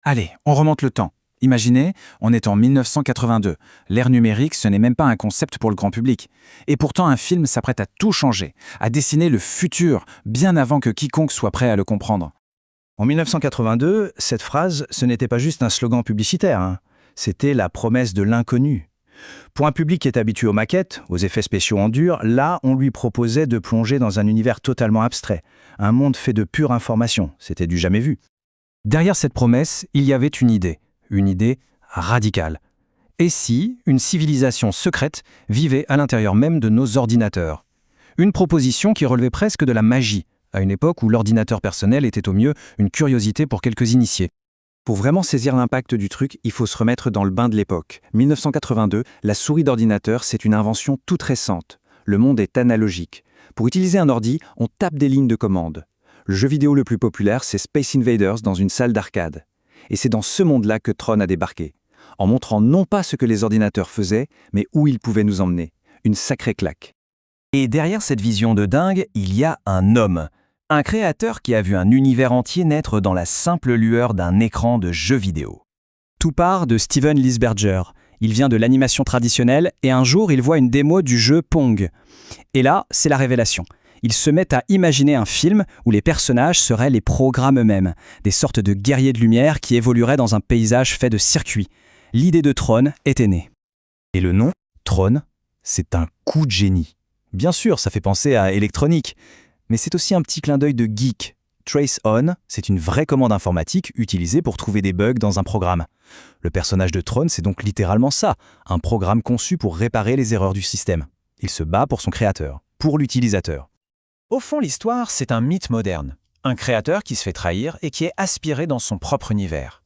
Allez, on remonte le temps. Imaginez, on est en 1982. L'ère numérique, ce n'est même pas un concept pour le grand public. Et pourtant, un film s'apprête à tout changer, à dessiner le futur, bien avant que quiconque soit prêt à le comprendre. En 1982, cette phrase, ce n'était pas juste un slogan publicitaire, hein. C'était la promesse de l'inconnu. Pour un public qui est habitué aux maquettes, aux effets spéciaux en dur, là, on lui proposait de plonger dans un univers totalement abstrait, un monde fait de pure information. C'était du jamais vu. Derrière cette promesse, il y avait une idée radicale. Et si une civilisation secrète vivait à l'intérieur même de nos ordinateurs? Une proposition qui relevait presque de la magie, à une époque où l'ordinateur personnel était au mieux une curiosité pour quelques initiés. Pour vraiment saisir l'impact du truc, il faut se remettre dans le bain de l'époque. 1982, la souris d'ordinateur, c'est une invention toute récente. Le monde est analogique. Pour utiliser un ordi, on tape des lignes de commande. Le jeu vidéo le plus populaire, c'est Space Invaders dans une salle d'arcade. Et c'est dans ce monde-là que Tron a débarqué, en montrant non pas ce que les ordinateurs faisaient, mais où ils pouvaient nous emmener. Une sacrée claque. Et derrière cette vision de dingue, il y a un homme. Un créateur qui a vu un univers entier naître dans la simple lueur d'un écran de jeu vidéo. Tout part de Steven Lisberger. Il vient de l'animation traditionnelle et un jour il voit une démo du jeu Pong. Et là, c'est la révélation. Il se met à imaginer un film où les personnages seraient les programmes eux-mêmes, des sortes de guerriers de lumière qui évolueraient dans un paysage fait de circuits. L'idée de Tron était née. Et le nom, Tron, c'est un coup de génie. Bien sûr, ça fait penser à électronique, mais c'est aussi un petit clin d'œil de geek. Trace On, c'est une vraie commande informatique utilisée pour trouver des bugs dans un programme. Le personnage de Tron, c'est donc littéralement ça, un programme conçu pour réparer les erreurs du système. Il se bat pour son créateur, pour l'utilisateur. Au fond, l'histoire, c'est un mythe moderne. Un créateur qui se fait trahir et qui est aspiré dans son propre univers.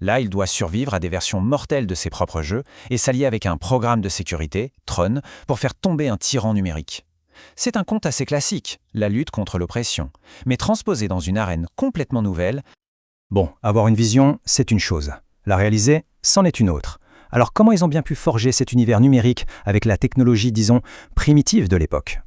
Là, il doit survivre à des versions mortelles de ses propres jeux et s'allier avec un programme de sécurité, Tron, pour faire tomber un tyran numérique. C'est un conte assez classique, la lutte contre l'oppression, mais transposé dans une arène complètement nouvelle. Bon, avoir une vision, c'est une chose. La réaliser, c'en est une autre. Alors comment ils ont bien pu forger cet univers numérique avec la technologie, disons, primitive de l'époque?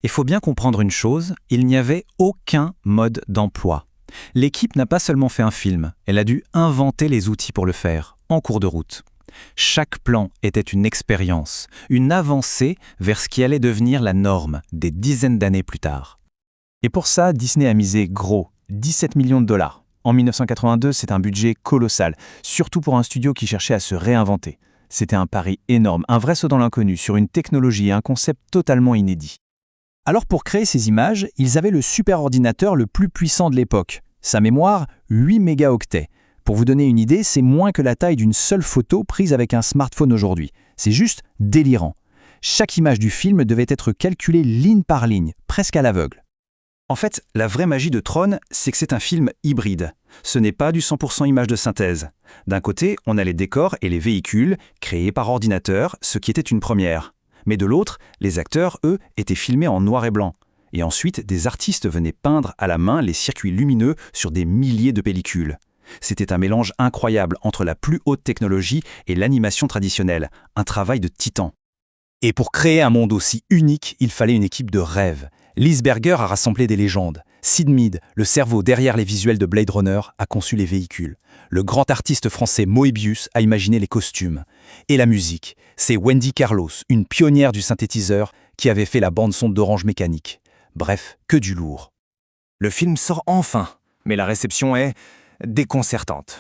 Il faut bien comprendre une chose, il n'y avait aucun mode d'emploi. L'équipe n'a pas seulement fait un film, elle a dû inventer les outils pour le faire, en cours de route. Chaque plan était une expérience, une avancée vers ce qui allait devenir la norme des dizaines d'années plus tard. Et pour ça, Disney a misé gros, 17 millions de dollars. En 1982, c'est un budget colossal, surtout pour un studio qui cherchait à se réinventer. C'était un pari énorme, un vrai saut dans l'inconnu sur une technologie et un concept totalement inédit. Alors pour créer ces images, ils avaient le superordinateur le plus puissant de l'époque. Sa mémoire, 8 mégaoctets. Pour vous donner une idée, c'est moins que la taille d'une seule photo prise avec un smartphone aujourd'hui. C'est juste délirant. Chaque image du film devait être calculée ligne par ligne, presque à l'aveugle. En fait, la vraie magie de Tron, c'est que c'est un film hybride. Ce n'est pas du 100% image de synthèse. D'un côté, on a les décors et les véhicules, créés par ordinateur, ce qui était une première. Mais de l'autre, les acteurs, eux, étaient filmés en noir et blanc. Et ensuite, des artistes venaient peindre à la main les circuits lumineux sur des milliers de pellicules. C'était un mélange incroyable entre la plus haute technologie et l'animation traditionnelle, un travail de titan. Et pour créer un monde aussi unique, il fallait une équipe de rêve. Lisberger a rassemblé des légendes. Sid Mead, le cerveau derrière les visuels de Blade Runner, a conçu les véhicules. Le grand artiste français Moebius a imaginé les costumes. Et la musique, c'est Wendy Carlos, une pionnière du synthétiseur, qui avait fait la bande-son d'Orange Mécanique. Bref, que du lourd. Le film sort enfin, mais la réception est déconcertante.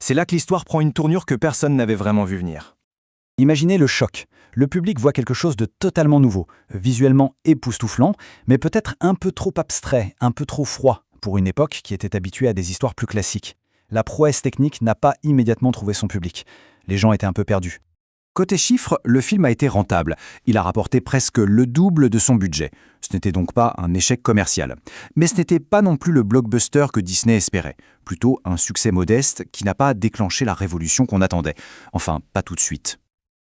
C'est là que l'histoire prend une tournure que personne n'avait vraiment vu venir. Imaginez le choc. Le public voit quelque chose de totalement nouveau, visuellement époustouflant, mais peut-être un peu trop abstrait, un peu trop froid, pour une époque qui était habituée à des histoires plus classiques. La prouesse technique n'a pas immédiatement trouvé son public. Les gens étaient un peu perdus. Côté chiffres, le film a été rentable. Il a rapporté presque le double de son budget. Ce n'était donc pas un échec commercial. Mais ce n'était pas non plus le blockbuster que Disney espérait. Plutôt un succès modeste qui n'a pas déclenché la révolution qu'on attendait. Enfin, pas tout de suite.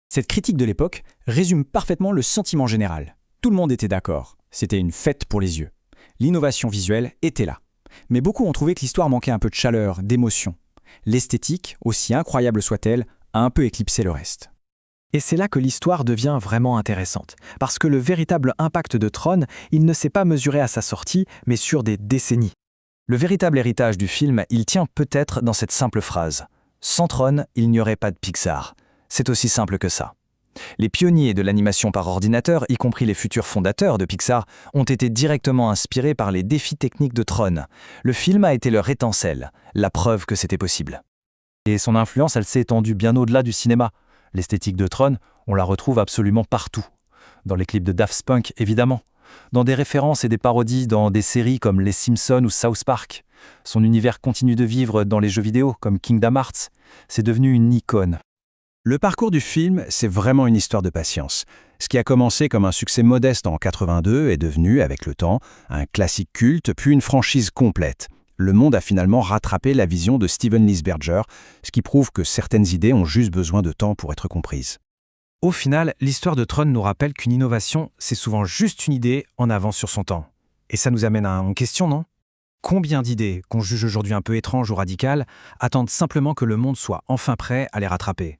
Cette critique de l'époque résume parfaitement le sentiment général. Tout le monde était d'accord. C'était une fête pour les yeux. L'innovation visuelle était là. Mais beaucoup ont trouvé que l'histoire manquait un peu de chaleur, d'émotion. L'esthétique, aussi incroyable soit-elle, a un peu éclipsé le reste. Et c'est là que l'histoire devient vraiment intéressante. Parce que le véritable impact de Tron, il ne s'est pas mesuré à sa sortie, mais sur des décennies. Le véritable héritage du film, il tient peut-être dans cette simple phrase. Sans Tron, il n'y aurait pas de Pixar. C'est aussi simple que ça. Les pionniers de l'animation par ordinateur, y compris les futurs fondateurs de Pixar, ont été directement inspirés par les défis techniques de Tron. Le film a été leur étincelle, la preuve que c'était possible. Et son influence, elle s'est étendue bien au-delà du cinéma. L'esthétique de Tron, on la retrouve absolument partout. Dans les clips de Daft Punk, évidemment. Dans des références et des parodies dans des séries comme Les Simpsons ou South Park. Son univers continue de vivre dans les jeux vidéo comme Kingdom Hearts. C'est devenu une icône. Le parcours du film, c'est vraiment une histoire de patience. Ce qui a commencé comme un succès modeste en 82 est devenu, avec le temps, un classique culte, puis une franchise complète. Le monde a finalement rattrapé la vision de Steven Lisberger, ce qui prouve que certaines idées ont juste besoin de temps pour être comprises. Au final, l'histoire de Tron nous rappelle qu'une innovation, c'est souvent juste une idée en avance sur son temps. Et ça nous amène à une question, non ? Combien d'idées, qu'on juge aujourd'hui un peu étranges ou radicales, attendent simplement que le monde soit enfin prêt à les rattraper ?